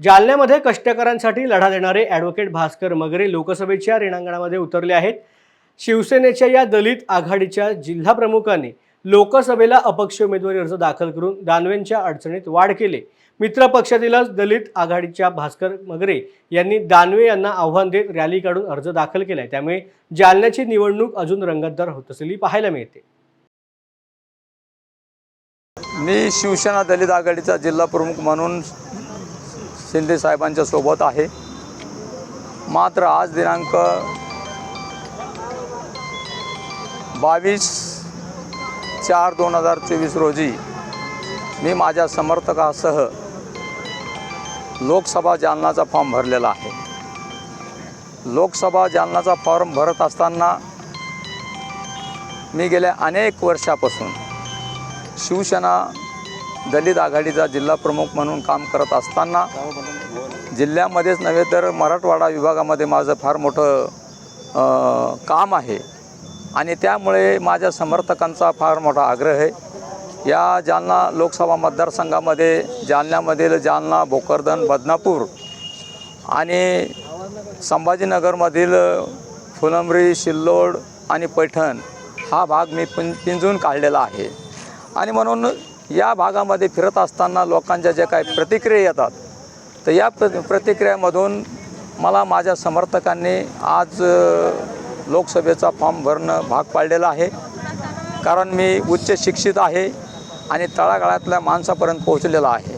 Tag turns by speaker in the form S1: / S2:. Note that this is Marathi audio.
S1: जालन्यामध्ये कष्टकऱ्यांसाठी लढा देणारे ॲडव्होकेट भास्कर मगरे लोकसभेच्या रिंगणामध्ये उतरले आहेत। शिवसेनेच्या या दलित आघाडीच्या जिल्हाप्रमुखांनी लोकसभेला अपक्ष उमेदवारी अर्ज दाखल करून दानवेंच्या अडचणीत वाढ केली। मित्र पक्षातीलच दलित आघाडीच्या भास्कर मगरे यांनी दानवे यांना आव्हान देत रॅली काढून अर्ज दाखल केलाय। त्यामुळे जालन्याची निवडणूक अजून रंगतदार होत असलेली पाहायला मिळते।
S2: मी शिवसेना दलित आघाडीचा जिल्हा प्रमुख म्हणून शिंदे साहेबांच्या सोबत आहे। मात्र आज दिनांक 22/4/2024 रोजी मी माझ्या समर्थकासह लोकसभा जालनाचा फॉर्म भरलेला आहे। लोकसभा जालनाचा फॉर्म भरत असताना मी गेल्या अनेक वर्षापासून शिवसेना दलित आघाडीचा जिल्हा प्रमुख म्हणून काम करत असताना जिल्ह्यामध्येच नव्हे तर मराठवाडा विभागामध्ये माझं फार मोठं काम आहे आणि त्यामुळे माझ्या समर्थकांचा फार मोठा आग्रह आहे। या जालना लोकसभा मतदारसंघामध्ये जालन्यामधील जालना, भोकरदन, बदनापूर आणि संभाजीनगरमधील फुलंब्री, सिल्लोड आणि पैठण हा भाग मी पिंजून काढलेला आहे आणि म्हणून या भागामध्ये फिरत असताना लोकांच्या ज्या काही प्रतिक्रिया येतात तर या प्रतिक्रियामधून मला माझ्या समर्थकांनी आज लोकसभेचा फॉर्म भरणं भाग पाडलेला आहे। कारण मी उच्च शिक्षित आहे आणि तळागाळातल्या माणसापर्यंत पोहोचलेला आहे।